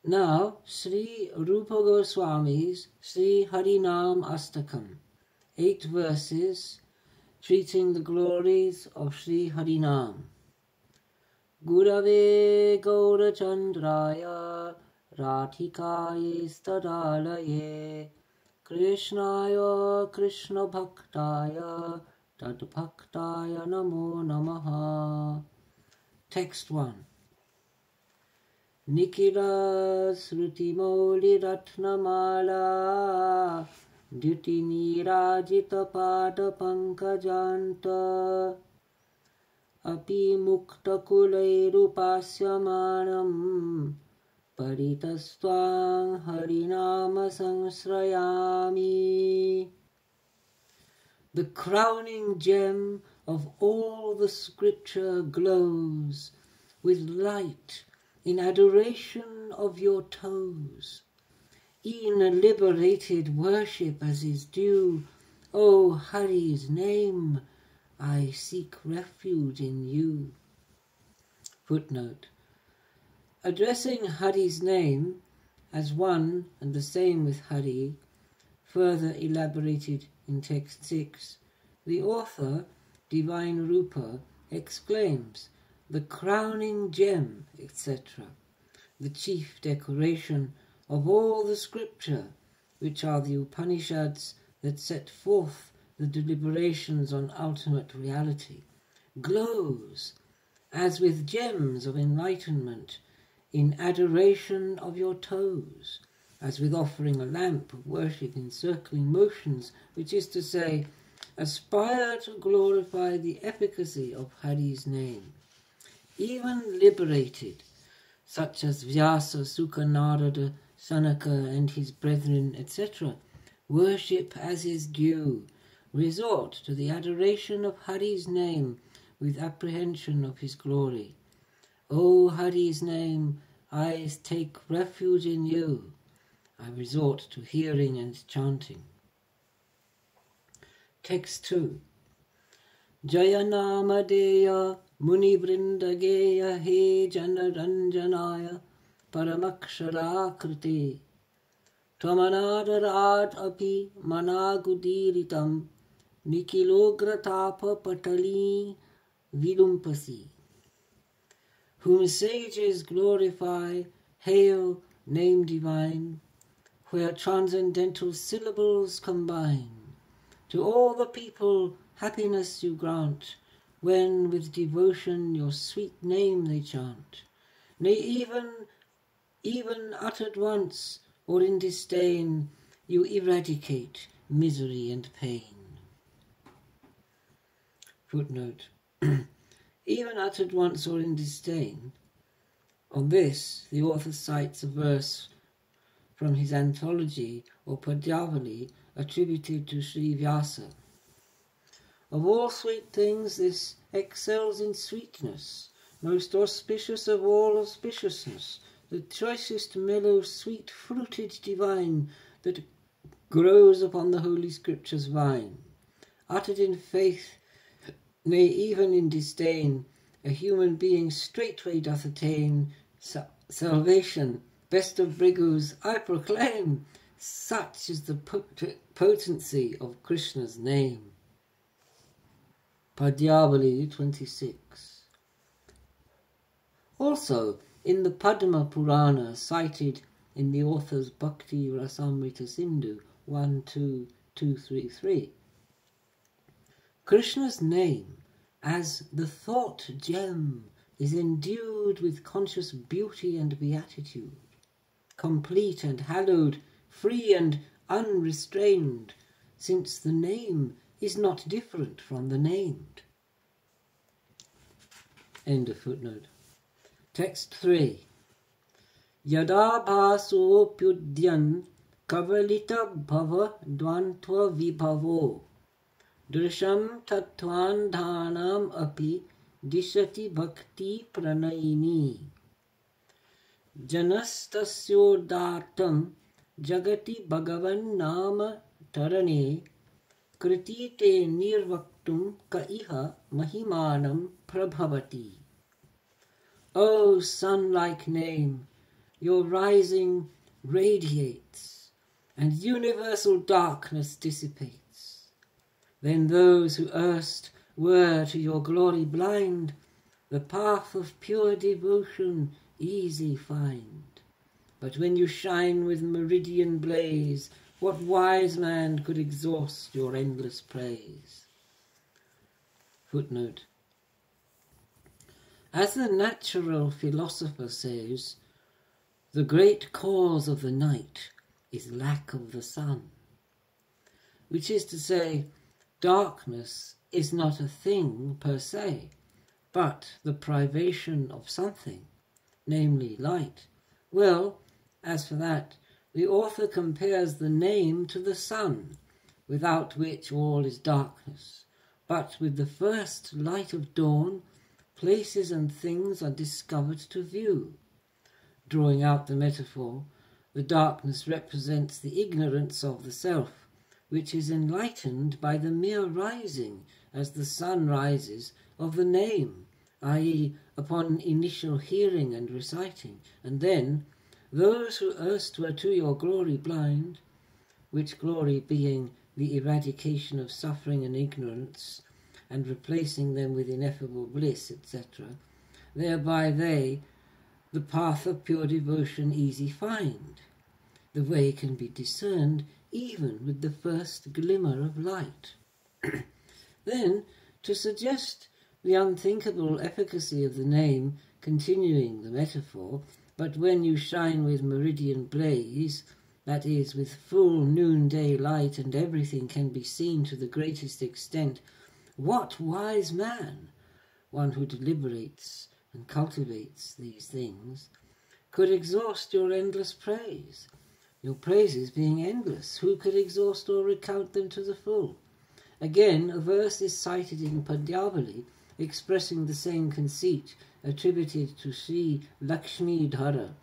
Now, Sri Rupa Goswami's Sri Namastakam, 8 verses treating the glories of Sri Harinam. Gurave Gaurachandraya Radhikaye Stadalaye Krishnaya Krishna Bhaktaya Tadbhaktaya Namo Namaha. Text 1. Nikila Sruti Mauli Ratnamala Duti Nirajita Pada Pankajanta Api Mukta Kulai Rupasyamanam Paritastvang Harinama Sangsrayami. The crowning gem of all the scripture glows with light in adoration of your toes. In liberated worship as is due, O Hari's name, I seek refuge in you. Footnote. Addressing Hari's name as one and the same with Hari, further elaborated in text 6, the author, Divine Rupa, exclaims, the crowning gem, etc., the chief decoration of all the scripture, which are the Upanishads that set forth the deliberations on ultimate reality, glows as with gems of enlightenment in adoration of your toes, as with offering a lamp of worship in circling motions, which is to say, aspire to glorify the efficacy of Hari's name. Even liberated, such as Vyasa, Sukha, Narada, Sanaka and his brethren, etc., worship as is due, resort to the adoration of Hari's name with apprehension of his glory. O Hari's name, I take refuge in you. I resort to hearing and chanting. Text 2. Jayanamadeya Muni Vrindageya He Janaranjanaya Paramakshara Kriti Tvamanadarat Api Managudiritam Nikilogratapa Patali Vilumpasi. Whom sages glorify, hail, name divine, where transcendental syllables combine. To all the people happiness you grant, when with devotion your sweet name they chant. Nay, even uttered once, or in disdain, you eradicate misery and pain. Footnote. Even uttered once or in disdain. On this, the author cites a verse from his anthology or Padyavali attributed to Sri Vyasa. Of all sweet things, this excels in sweetness, most auspicious of all auspiciousness, the choicest mellow, sweet, fruited divine that grows upon the Holy Scripture's vine. Uttered in faith, nay, even in disdain, a human being straightway doth attain salvation. Best of Brigus, I proclaim, such is the potency of Krishna's name. Padyavali 26. Also, in the Padma Purana cited in the author's Bhakti Rasamrita Sindhu 1.2.233, Krishna's name, as the thought gem, is endued with conscious beauty and beatitude, complete and hallowed, free and unrestrained, since the name is not different from the named. End of footnote. Text 3. Yada bhaso pyudyan kavalita bhava dvantva vibhavo drisham tattvan dhanam api dishati bhakti pranayini janastasyodartam jagati bhagavan nama tarane kriti te nirvaktum ka iha mahimanam prabhavati. O sun-like name, your rising radiates, and universal darkness dissipates. Then those who erst were to your glory blind, the path of pure devotion easy find. But when you shine with meridian blaze, what wise man could exhaust your endless praise? Footnote. As the natural philosopher says, the great cause of the night is lack of the sun, which is to say, darkness is not a thing per se, but the privation of something, namely light. Well, as for that, the author compares the name to the sun, without which all is darkness, but with the first light of dawn, places and things are discovered to view. Drawing out the metaphor, the darkness represents the ignorance of the self, which is enlightened by the mere rising, as the sun rises, of the name, i.e., upon initial hearing and reciting, and then those who erst were to your glory blind, which glory being the eradication of suffering and ignorance, and replacing them with ineffable bliss, etc., thereby they the path of pure devotion easy find. The way can be discerned even with the first glimmer of light. Then, to suggest the unthinkable efficacy of the name, continuing the metaphor, but when you shine with meridian blaze, that is, with full noonday light, and everything can be seen to the greatest extent, what wise man, one who deliberates and cultivates these things, could exhaust your endless praise? Your praises being endless, who could exhaust or recount them to the full? Again, a verse is cited in Padyavali expressing the same conceit, attributed to Sri Lakshmi Dhara.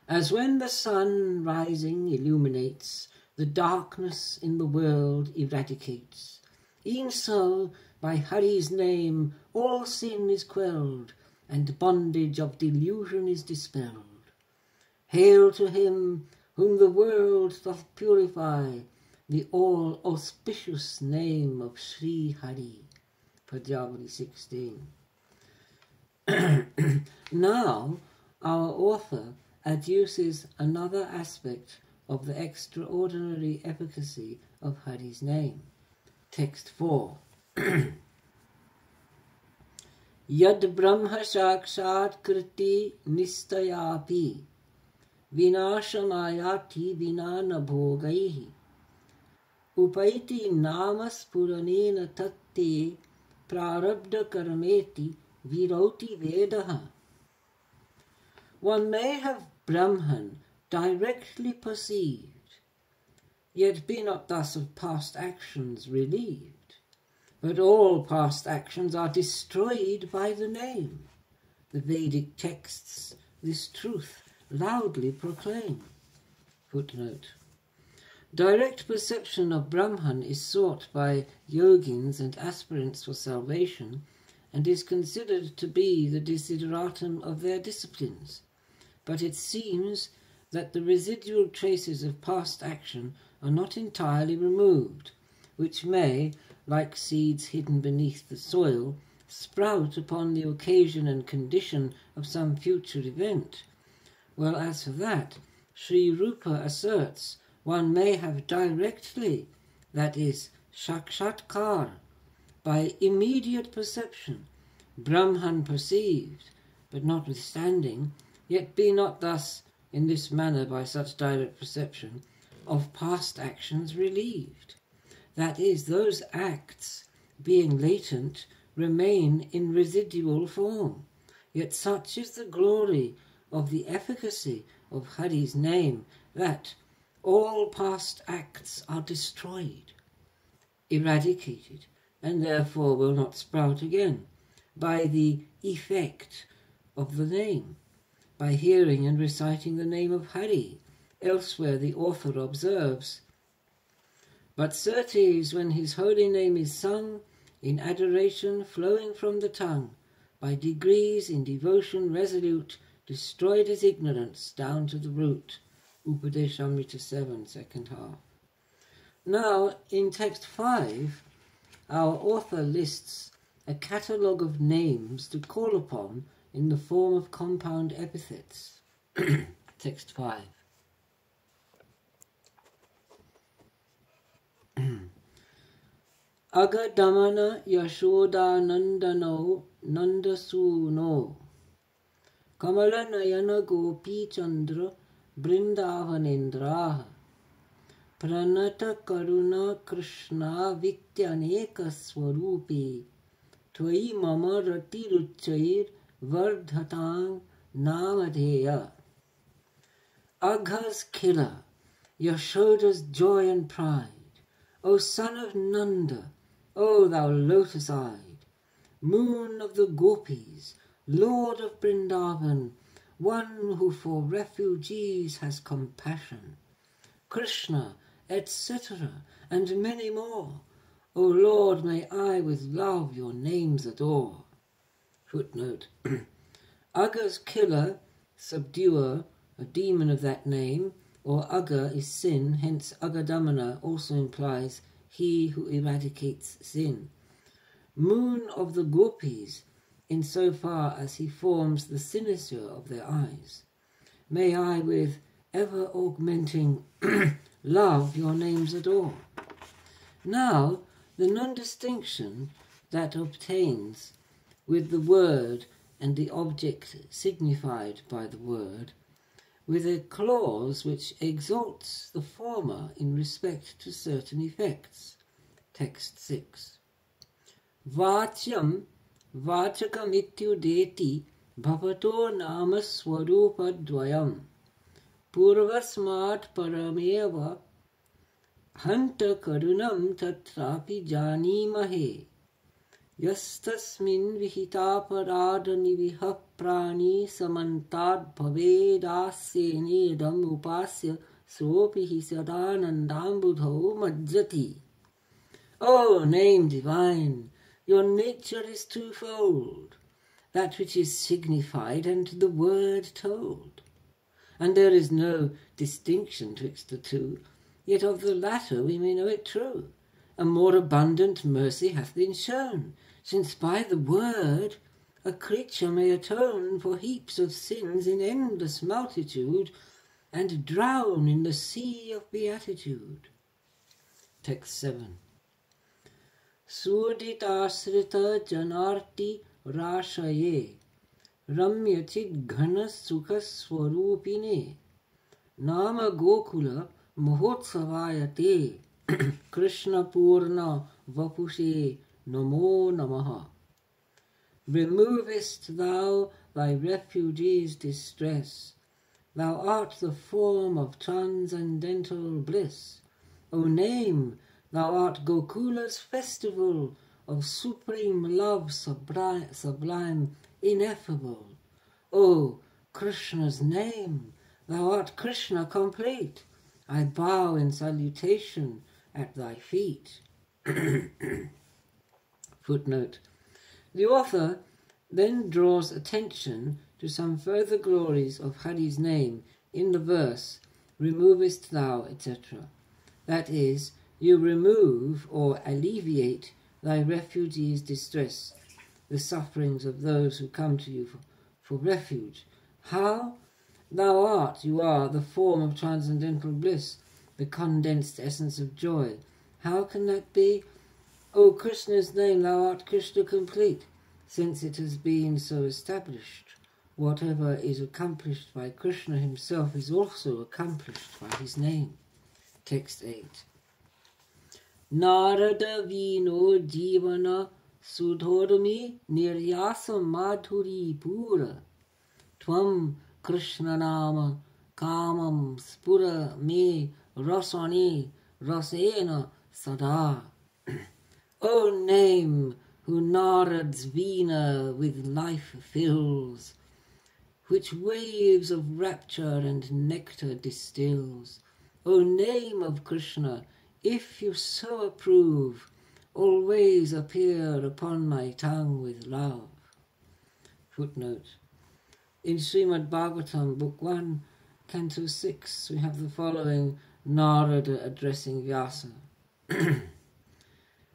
As when the sun rising illuminates, the darkness in the world eradicates, e'en so by Hari's name all sin is quelled, and bondage of delusion is dispelled. Hail to him whom the world doth purify, the all-auspicious name of Sri Hari. Padyavali 16. Now, our author adduces another aspect of the extraordinary efficacy of Hari's name. Text 4. Yad Brahma Sakshat Kriti Nistayapi Vinashamayati Vinana Bhogaihi Upaiti Namas Puranena Tatte Prarabdha Karameti Viroti Vedaha. One may have Brahman directly perceived, yet be not thus of past actions relieved. But all past actions are destroyed by the name. The Vedic texts this truth loudly proclaim. Footnote. Direct perception of Brahman is sought by yogins and aspirants for salvation, and is considered to be the desideratum of their disciplines. But it seems that the residual traces of past action are not entirely removed, which may, like seeds hidden beneath the soil, sprout upon the occasion and condition of some future event. Well, as for that, Sri Rupa asserts one may have directly, that is, sakshatkar, by immediate perception, Brahman perceived, but notwithstanding, yet be not thus, in this manner by such direct perception, of past actions relieved. That is, those acts, being latent, remain in residual form. Yet such is the glory of the efficacy of Hari's name that all past acts are destroyed, eradicated, and therefore will not sprout again, by the effect of the name, by hearing and reciting the name of Hari. Elsewhere the author observes, but certes when his holy name is sung, in adoration flowing from the tongue, by degrees in devotion resolute, destroyed his ignorance down to the root. Upadeshamrita 7, second half. Now, in text 5, our author lists a catalogue of names to call upon in the form of compound epithets. Text 5. Agadamana Yashoda Nandano Nandasuno Kamala Nayana Gopi Chandra Brindavanendraha Pranata Karuna Krishna Vityaneka Swarupi Tvai Mama Rati Ruchair Vardhatang Namadheya. Agha's killer, Yashoda's joy and pride, O son of Nanda, O thou lotus-eyed, moon of the gopis, lord of Vrindavan, one who for refugees has compassion, Krishna, etc., and many more, O Lord, may I with love your names adore. Footnote. Agha's killer, subduer, a demon of that name, or Agha is sin, hence Agadamana also implies he who eradicates sin. Moon of the gopis, in so far as he forms the cynosure of their eyes. May I with ever augmenting love your names adore. Now, the non-distinction that obtains with the word and the object signified by the word, with a clause which exalts the former in respect to certain effects. Text 6. Vachyam vachakam ityudeti bhavato nama swarupa dvayam purvasmat parameva hanta karunam tatrapi janimahe yastasmin vihitaparādani viha prāni samantad bhavedāsyenedam upasya sopihi sadanandambudho majjati. O name divine, your nature is twofold, that which is signified and the word told. And there is no distinction twixt the two, yet of the latter we may know it true. A more abundant mercy hath been shown, since by the word a creature may atone for heaps of sins in endless multitude, and drown in the sea of beatitude. Text 7. Sudhitasrita janarti rashaye ramyachid ghana sukha swarupine nama gokula mahotsavayate Krishna Purna Vapushe Namo Namaha. Removest thou thy refugees' distress, thou art the form of transcendental bliss. O name, thou art Gokula's festival of supreme love sublime, ineffable. O Krishna's name, thou art Krishna complete. I bow in salutation at thy feet. Footnote. The author then draws attention to some further glories of Hari's name in the verse, removest thou, etc. That is, you remove or alleviate thy refugees' distress, the sufferings of those who come to you for refuge. How? Thou art, you are, the form of transcendental bliss, the condensed essence of joy. How can that be? O Krishna's name, thou art Krishna complete, since it has been so established. Whatever is accomplished by Krishna himself is also accomplished by his name. Text 8. Narada vino jivana sudhormi niryasa madhuri pura tvam Krishna nama kamam spura me rasani rasena sada. O name, who Narad's veena with life fills, which waves of rapture and nectar distills. O name of Krishna, if you so approve, always appear upon my tongue with love. Footnote. In Srimad Bhagavatam, Book 1, Canto 6, we have the following Narada addressing Vyasa.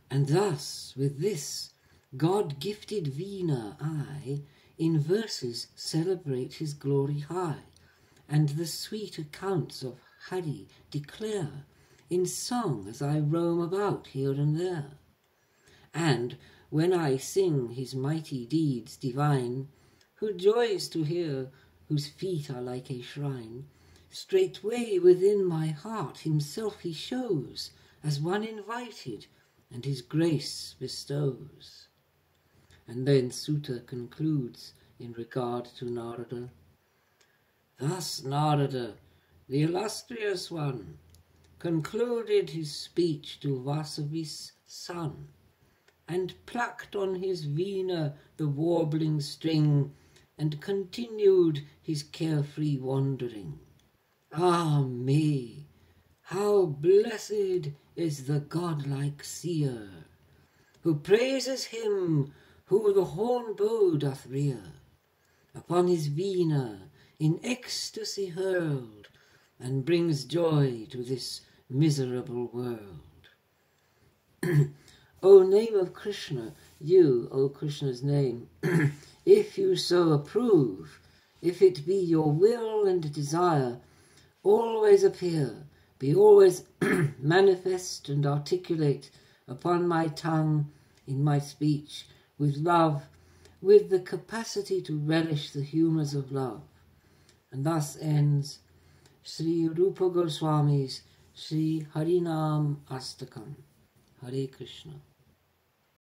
And thus, with this God-gifted Veena, I, in verses celebrate his glory high, and the sweet accounts of Hari declare, in song as I roam about here and there. And when I sing his mighty deeds divine, who joys to hear, whose feet are like a shrine, straightway within my heart himself he shows, as one invited, and his grace bestows. And then Sutta concludes in regard to Narada. Thus Narada, the illustrious one, concluded his speech to Vasavi's son, and plucked on his veena the warbling string, and continued his carefree wandering. Ah me! How blessed is the godlike seer, who praises him who the horn bow doth rear, upon his veena in ecstasy hurled, and brings joy to this miserable world. O name of Krishna, you, O Krishna's name, if you so approve, if it be your will and desire, always appear, be always manifest and articulate upon my tongue, in my speech, with love, with the capacity to relish the humours of love. And thus ends Sri Rupa Goswami's Sri Harinam Astakam. Hare Krishna.